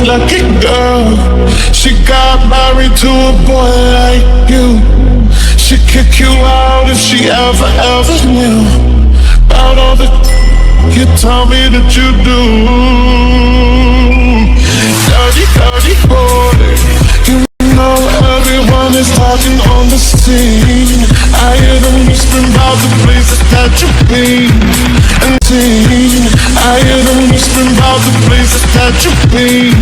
lucky girl. She got married to a boy like you. She'd kick you out if she ever knew about all the you tell me that you do. Dirty, dirty boy. You know everyone is talking on the scene. I hear them whispering about the places that you've been and seen. I hear them whispering about the places that you've been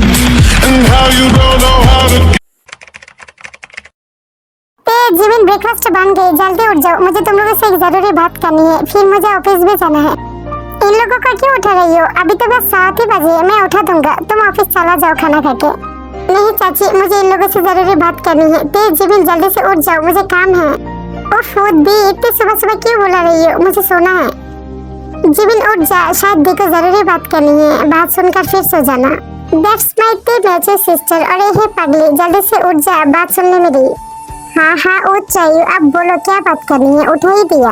and how you don't know how to get. Jimin breakfast बन गई, जल्दी उठ जाओ, मुझे तुम लोगों से एक जरूरी बात करनी है, फिर मुझे ऑफिस भी जाना है। इन लोगों को क्यों उठा रही हो? अभी तो बस 7 ही बजे, मैं उठा दूंगा, तुम ऑफिस चला जाओ खाना खा के। नहीं चाची, मुझे इन लोगों से जरूरी बात करनी है। तेज जिमिन जल्दी से उठ जाओ, मुझे काम है। ओह दी, इतनी सुबह सुबह क्यों बुला रही हो? मुझे सोना है। जिमिन उठ जा, शायद दी को जरूरी बात करनी है, बात सुनकर फिर सो जाना। That's my teenager sister. अरे हे पगली, जल्दी से उठ जा, बात सुनने मेरी। हाँ उठ चाहिए, अब बोलो क्या बात करनी है? उठा ही दिया।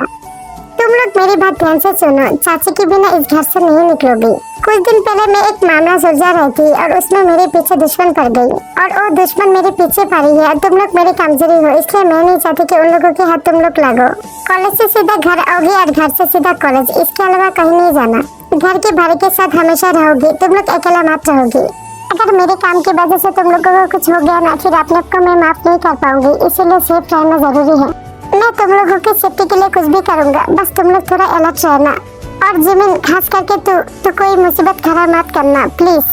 तुम लोग मेरी बात ध्यान से सुनो, चाची के बिना इस घर से नहीं निकलोगी। कुछ दिन पहले मैं एक मामला सुलझा रही थी और उसमें मेरे पीछे दुश्मन पड़ गई और वो दुश्मन मेरे पीछे पड़ी है। तुम लोग मेरी कमजोरी हो, इसलिए मैं नहीं चाहती कि उन लोगों के हाथ तुम लोग लगो। कॉलेज से सीधा घर आओगी और घर से सीधा कॉलेज, इसके अलावा कहीं नहीं जाना। घर के भाई के साथ हमेशा रहोगी, तुम लोग अकेला मत रहोगी। अगर मेरे काम की वजह से तुम लोगों को कुछ हो गया ना, फिर अपने आप को मैं माफ नहीं कर पाऊंगी, इसीलिए सेफ रहना जरूरी है। मैं तुम लोगों की सेफ्टी के लिए कुछ भी करूंगा, बस तुम लोग थोड़ा अलर्ट रहना। और जिमिन, खास करके तू कोई मुसीबत खड़ा मत करना प्लीज।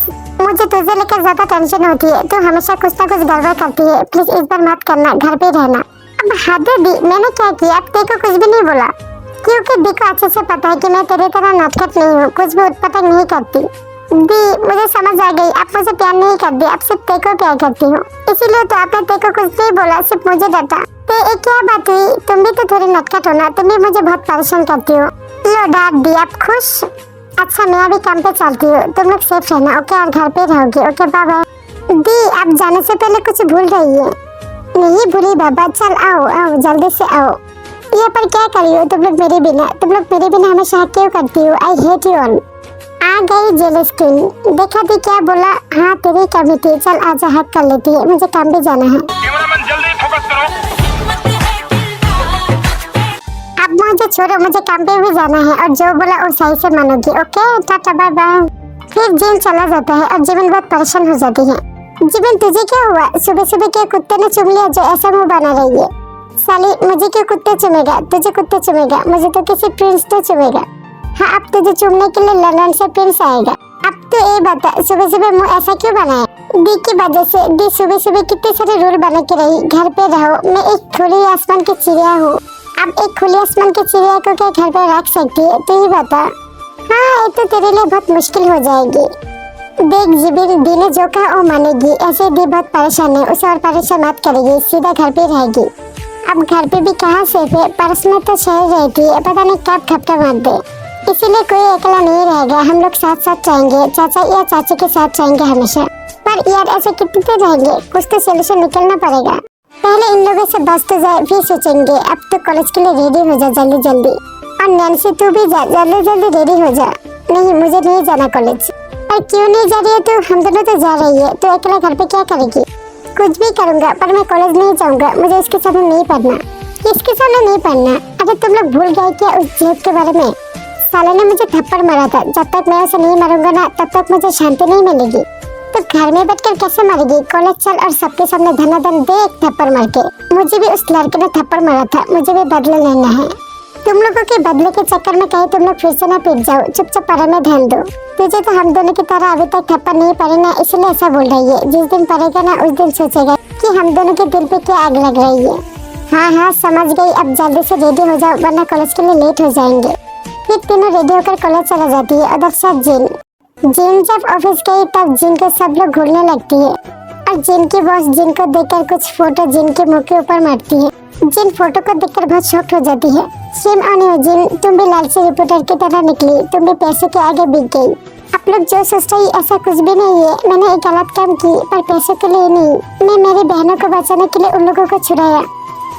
मुझे तुझे लेकर ज्यादा टेंशन होती है, तू हमेशा कुछ ना कुछ गड़बड़ करती है, प्लीज इस बार मत करना, घर पे रहना। अब हद दी, मैंने क्या किया? अब तेरे को कुछ भी नहीं बोला, क्योंकि दी को अच्छे से पता है कि मैं तेरी तरह नटखट नहीं हूँ, कुछ भी उत्पटक नहीं करती। दी, मुझे समझ आ गई, अब मुझे प्यार नहीं करती, अब सिर्फ तेरे को प्यार करती हूँ, इसीलिए तो आपने तेरे को कुछ नहीं बोला, सिर्फ मुझे डांटा। ते एक क्या बात हुई? तुम भी तो थोड़ी नटखट हो ना, तुम भी मुझे बहुत परेशान करती हो। लो डांट दी, आप खुश? अच्छा, मैं अभी काम पे चलती हूँ, तुम लोग सेफ रहना, ओके? और घर पे रहोगे, ओके? Bye bye. दी, आप जाने से पहले कुछ भूल रही है। नहीं भूली बाबा, चल आओ जल्दी से आओ। यहाँ पर क्या कर रही हो तुम लोग मेरे बिना? तुम लोग मेरे बिना हमेशा क्यों करती हो? I hate you all. आ गई जेलस क्वीन, देखा थी क्या बोला? हाँ तेरी कमी थी, चल आजा हक कर लेती है, मुझे काम पे जाना है। कैमरामैन जल्दी फोकस करो। अब मुझे छोड़ो, मुझे काम पे भी जाना है और जो बोला वो सही से मानोगी, ओके? Tata bye bye. फिर जेल चला जाता है और जिमिन बहुत परेशान हो जाती है। जिमिन, तुझे क्या हुआ? सुबह सुबह क्या कुत्ते ने चुम लिया जो ऐसा मुंह बना रही है? साली, मुझे क्यों कुत्ते चुमेगा? तुझे कुत्ते चुमेगा? मुझे तो किसी प्रिंस तो चुमेगा। हाँ, अब तुझे चुमने के लिए लंदन से प्रिंस आएगा। अब तो ये बता, सुबह सुबह मुंह ऐसा क्यों बनाया? दी की वजह से। दी सुबह सुबह कितने सारे रूल बना के रही, घर पे रहो, मैं एक खुली आसमान की चिड़िया हूँ। अब एक खुली आसमान की चिड़िया को क्या घर पे रख सकती है? तू ही बता। हाँ, ये तो तेरे लिए बहुत मुश्किल हो जाएगी। देख जिबिन, दी ने जो कहा वो मानेगी, ऐसे दी बहुत परेशान है, उसे और परेशान मत करेगी, सीधा घर पे रहेगी। अब घर पे भी कहाँ सेफ है, पर्स में तो शहर रहती है, पता नहीं कब खपटा मार दे, इसीलिए कोई अकेला नहीं रहेगा, हम लोग साथ साथ जाएंगे, चाचा या चाची के साथ जाएंगे हमेशा। पर यार ऐसे कितने रहेंगे, कुछ तो सोल्यूशन निकलना पड़ेगा। पहले इन लोगों से बस तो जाए, फिर सोचेंगे। अब तो कॉलेज के लिए रेडी हो जा जल्दी जल्दी। और नैन्सी तू भी जा, जल्दी जल्दी रेडी हो जा। नहीं, मुझे नहीं जाना कॉलेज। और क्यों नहीं जा रही है तू? हम दोनों तो जा रही है, तो अकेला घर पे क्या करेगी? कुछ भी करूंगा, पर मैं कॉलेज नहीं जाऊंगा, मुझे उसके सामने नहीं पढ़ना। किसके सामने नहीं पढ़ना? अरे तुम लोग भूल गए क्या उस जेब के बारे में? साले ने मुझे थप्पड़ मारा था, जब तक मैं उसे नहीं मारूंगा ना, तब तक मुझे शांति नहीं मिलेगी। तो घर में बैठकर कैसे मारेगी? कॉलेज चल और सबके सामने धनाधन दे एक थप्पड़ मार के। मुझे भी उस लड़के ने थप्पड़ मारा था, मुझे भी बदला लेना है। तुम लोगों के बदले के चक्कर में कहीं तुम लोग फिर से ना पीट जाओ, चुपचाप पढ़ाई में ध्यान दो। तुझे तो हम दोनों की तरह अभी तक थप्पड़ नहीं पड़े ना, इसलिए ऐसा बोल रही है। जिस दिन पड़ेगा ना, उस दिन सोचेगा कि हम दोनों के दिल पे क्या आग लग रही है। हाँ समझ गई, अब जल्दी से रेडी हो जाओ, वरना कॉलेज के लिए लेट हो जाएंगे। फिर तीनों रेडी होकर कॉलेज चला जाती है। उधर से जिन जब ऑफिस गई तब जिन को सब लोग घूरने लगती है और जिन की बॉस जिन को देखकर कुछ फोटो जिन के मुंह के ऊपर मारती है। जिन फोटो को देखकर बहुत शॉक हो जाती है। शेम ऑन यू जिन, तुम भी लालची रिपोर्टर की तरह निकली, तुम भी पैसे के आगे बिक गई। आप लोग जो सोचते हैं ऐसा कुछ भी नहीं है, मैंने एक गलत काम की पर पैसों के लिए नहीं, मैं मेरी बहनों को बचाने के लिए उन लोगों को छुड़ाया।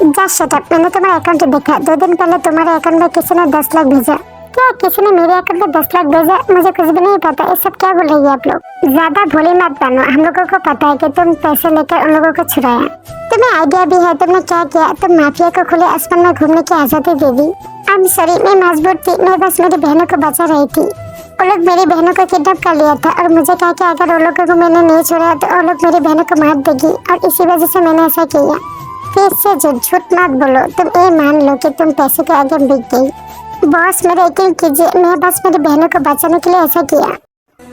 जस्ट शट अप, मैंने तुम्हारा अकाउंट देखा, 2 दिन पहले तुम्हारे अकाउंट में किसी ने 10 लाख भेजा। क्या किसी ने मेरे अकाउंट में 10 लाख भेजा? मुझे कुछ भी नहीं पता। ये सब क्या बोल रही है आप लोग? ज्यादा भोले मत बनो, हम लोगों को पता है कि तुम पैसे लेकर उन लोगों को छुड़ाया। तुम्हें आइडिया भी है तुमने क्या किया। तुम माफिया को खुले आसमान में घूमने की आजादी दे दी। आई एम सॉरी, मैं मजबूर थी। मैं बस मेरी बहनों को बचा रही थी। वो लोग मेरी बहनों को किडनैप कर लिया था और मुझे कहा कि अगर उन लोगों को मैंने नहीं छोड़ा तो वो लोग मेरी बहनों को मार देगी, और इसी वजह से मैंने ऐसा किया। फिर से झूठ मत बोलो। तुम ये मान लो कि तुम पैसे के आगे बिक गई। बॉस मेरा यकीन कीजिए, मैं बस मेरी बहनों को बचाने के लिए ऐसा किया।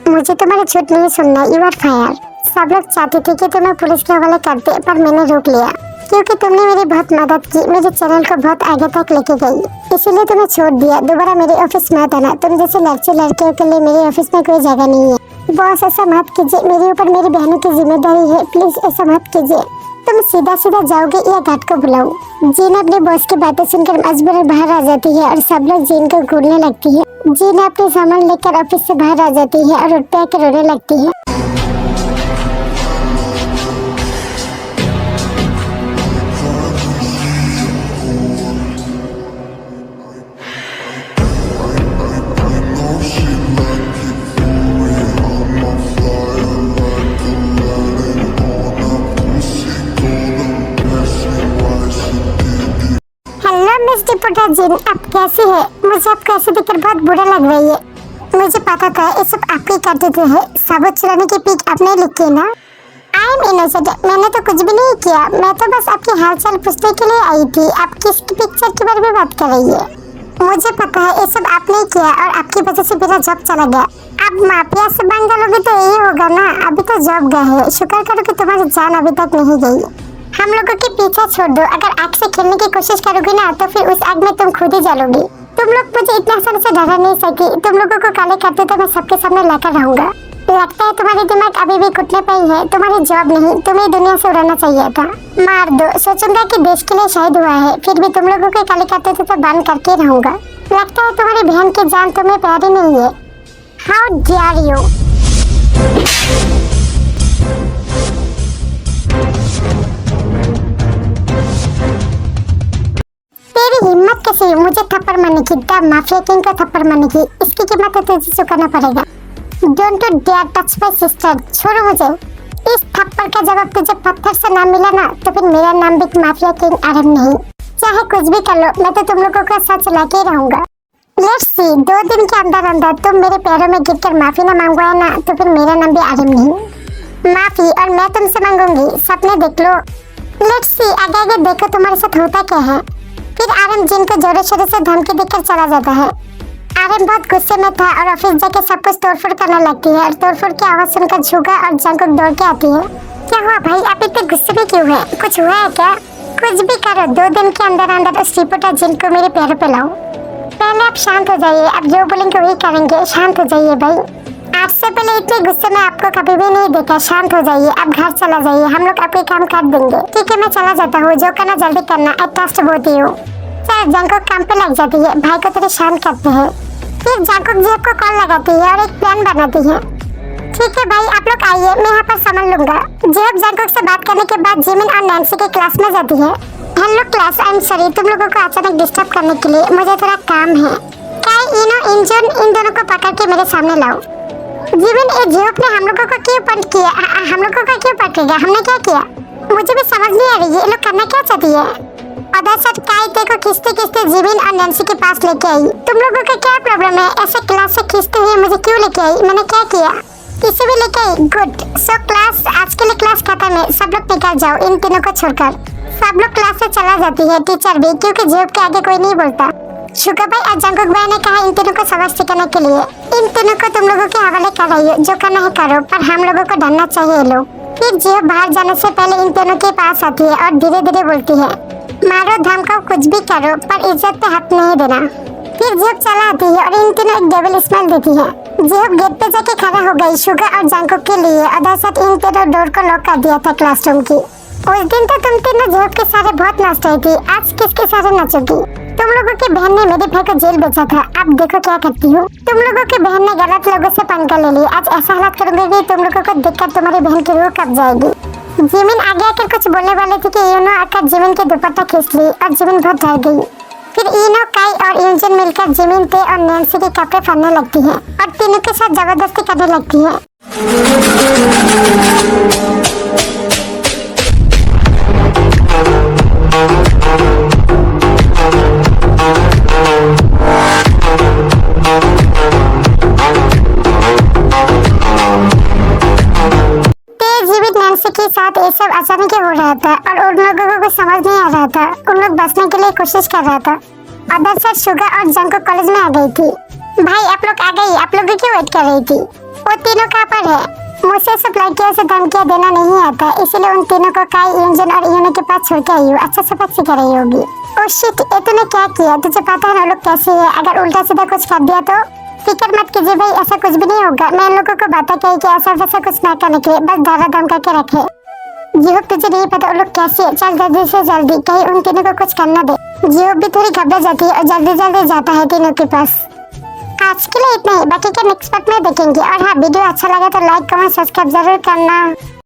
मुझे तुम्हारा झूठ नहीं सुनना। You are fire. सब लोग चाहते थे कि तुम्हें पुलिस के हवाले कर दे, पर मैंने रोक लिया क्योंकि तुमने मेरी बहुत मदद की, मेरे चैनल को बहुत आगे तक लेके गई, इसीलिए तुम्हें छोड़ दिया। दोबारा मेरे ऑफिस मत आना। तुम जैसे लड़कियों के लिए मेरे ऑफिस में कोई जगह नहीं है। बॉस ऐसा मत कीजिए, मेरे ऊपर मेरी बहनों की जिम्मेदारी है। प्लीज ऐसा मत कीजिए। तुम सीधा सीधा जाओगे या घाट को बुलाऊं? जीन अपने बॉस की बातें सुनकर मजबूरन बाहर आ जाती है और सब लोग जीन को घूरने लगती है। जीन अपने सामान लेकर ऑफिस से बाहर आ जाती है और उठ पे आकर रोने लगती है। डिपोटर जीन, आप कैसी है? मुझे आपको ऐसे देखकर बहुत बुरा लग रही है। मुझे पता था ये सब आप ही करते थे। सबूत चुराने की पीक आपने लिखी है ना? I am innocent. मैंने तो कुछ भी नहीं किया। मैं तो बस आपकी हालचाल पूछने के लिए आई थी। आप किस पिक्चर के बारे में बात कर रही है? मुझे पता है ये सब आपने किया और आपकी वजह से मेरा जॉब चला गया। अब माफिया से पंगा लोगे तो यही होगा ना। अभी तो जॉब गए है। शुक्र करो कि तुम्हारी जान अभी तक नहीं गई। हम लोगों के पीछे छोड़ दो। अगर आग से खेलने की कोशिश करोगे ना तो फिर उस आग में तुम खुद ही जलोगी। तुम लोग मुझे इतना आसानी से डरा नहीं सकी। तुम लोगों को काले करते तो मैं सबके सामने लाकर रहूंगा। लगता है तुम्हारी दिमाग अभी भी घुटने पे ही है। तुम्हारी जॉब नहीं, तुम्हें दुनिया से उड़ाना चाहिए था। मार दो। सोचूंगा कि देश के लिए शहीद हुआ है, फिर भी तुम लोगों के काले करते थे तो बंद करके रहूंगा। लगता है तुम्हारी बहन की जान तुम्हें प्यारी नहीं है। How dare you. तेरी हिम्मत कैसे हुई मुझे थप्पड़ मारने की? द माफिया किंग को थप्पड़ मारने की? इसकी कीमत तो तुझे चुकाना पड़ेगा। Don't dare touch my sister. छोड़ो मुझे। इस थप्पड़ का जवाब तुझे पत्थर से ना मिला ना तो फिर मेरा नाम भी माफिया किंग आरएम नहीं। चाहे कुछ भी कर लो, मैं तो तुम लोगों को सच लाके रहूंगा। Let's see. 2 दिन के अंदर अंदर तुम मेरे पैरों में गिरकर माफी ना मांगवाया ना तो फिर मेरा नाम भी आरएम नहीं। माफी और मैं तुमसे मांगूंगी। सपने देख लो। Let's see. आगे आगे देखो तुम्हारे साथ होता क्या है। फिर आरएम जिन को जोरों शोरों से धमकी देकर चला जाता है। आरएम बहुत गुस्से में था और ऑफिस जाके सब कुछ तोड़फोड़ करने लगती है और तोड़फोड़ की आवाज सुनकर झुका और जंकुक दौड़ के आती है। क्या हुआ भाई? आप इतने गुस्से में क्यों है? कुछ हुआ है क्या? कुछ भी करो, 2 दिन के अंदर अंदर उस रिपोर्टर जिन को मेरे पैरों पे लाओ। पहले आप शांत हो जाइए। अब जो बोलेंगे वही करेंगे। शांत हो जाइए भाई। आज से पहले इतने गुस्से में आपको कभी भी नहीं देखा। शांत हो जाइए। अब घर चला जाइए। हम लोग आपके काम कर देंगे। ठीक है, मैं चला जाता हूँ। जो करना जल्दी करना। I trust both you. Sir Jungkook काम पे लग जाती है। भाई को थोड़ी शांत करते हैं। फिर जंकुक जी आपको कॉल लगाती है और एक प्लान बनाती है। ठीक है भाई, आप लोग आइए, मैं यहाँ पर सामान लूंगा। जेब जंकुक से बात करने के बाद जिमिन और नैन्सी के क्लास में जाती है। Hello class, I am sorry तुम लोगों को अचानक डिस्टर्ब करने के लिए। मुझे थोड़ा काम है। क्या इंजन इन दोनों को पकड़ के मेरे सामने लाओ। जिमिन ये जेब ने हम लोगों को क्यों पकड़ किया? हम लोगों को क्यों पकड़ेगा? हमने क्या किया? मुझे भी समझ नहीं आ रही है। ये लोग करना क्या चाहती है? अदर साइड काइते को खींचते खींचते जिमिन और नैन्सी के पास लेके आई। तुम लोगों का क्या प्रॉब्लम है? ऐसे क्लास से खींचते हुए मुझे क्यों लेके आई? मैंने क्या किया? किसी भी लेके आई? गुड। सो क्लास, आज के लिए क्लास खत्म है। सब लोग निकल जाओ इन तीनों को छोड़कर। सब लोग क्लास से चला जाती है, टीचर भी, क्योंकि जेब के आगे कोई नहीं बोलता। शुगर भाई और जंकुक भाई ने कहा इन तीनों को सबक सिखाने के लिए। इन तीनों को तुम लोगों के हवाले कर रही हो। जो करना है करो, पर हम लोगों को डरना चाहिए लोग। फिर जेब बाहर जाने से पहले इन तीनों के पास आती है और धीरे धीरे बोलती है, मारो धमकाओ कुछ भी करो पर इज्जत पे हाथ नहीं देना। फिर जेब चला आती है और इन तीनों एक डेविल स्माइल देती है। जेब गेट पे जाके खड़ा हो गई शुगर और जंकुक के लिए। अदर साइड इन तीनों डोर को लॉक कर दिया था क्लासरूम की। उस दिन तो तुम तीनों जेब के सारे बहुत नाच रही थी। आज किसके सारे नाचोगी? तुम लोगों की बहन ने मेरे भाई को जेल भेजा था। अब देखो क्या करती हूँ। तुम लोगों की बहन ने गलत लोगों से पंगा ले लिया। आज ऐसा हालत करूंगी कि तुम लोगों को देखकर तुम्हारी बहन की रूह कब जाएगी। जिमिन आगे आकर कुछ बोलने वाले थे कि यूनो आकर जिमिन के दुपट्टा खींच ली और जिमिन बहुत डर गई। फिर इनो, काई और यूजन मिलकर जिमिन, ते और नैन्सी के कपड़े फाड़ने लगती हैं और तीनों के साथ जबरदस्ती करने लगती हैं। नैन्सी के साथ ये सब अचानक ही हो रहा था और उन लोगों को कुछ समझ नहीं आ रहा था। उन लोग बचने के लिए कोशिश कर रहा था। अदर साइड शुगा और जंको कॉलेज में आ गई थी। भाई आप लोग आ गई, आप लोगों की वेट कर रही थी। वो तीनों कहाँ पर है? मुझे सब लड़कियों से धमकियाँ देना नहीं आता, इसीलिए उन तीनों को काई, यूजन और यूनो के पास छोड़ के आई हूँ। अच्छा सबक सिखा रही होगी। ओह शिट, ये तूने क्या किया? तुझे पता है ना लोग कैसे है, अगर उल्टा सीधा कुछ कर दिया तो? फिक्र मत कीजिए भाई, ऐसा कुछ भी नहीं होगा। मैं इन लोगों को बता के कि ऐसा वैसा कुछ ना करने के लिए, बस धरा दम करके रखे। जिहोप तुझे नहीं पता वो लोग कैसे है, चल जल्दी से जल्दी, कहीं उन तीनों को कुछ करना दे। जिहोप भी थोड़ी घबरा जाती है और जल्दी जल्दी जाता है तीनों के पास। आज के लिए इतना ही, बाकी के नेक्स्ट पार्ट में देखेंगे। और हाँ, वीडियो अच्छा लगा तो लाइक कमेंट सब्सक्राइब जरूर करना।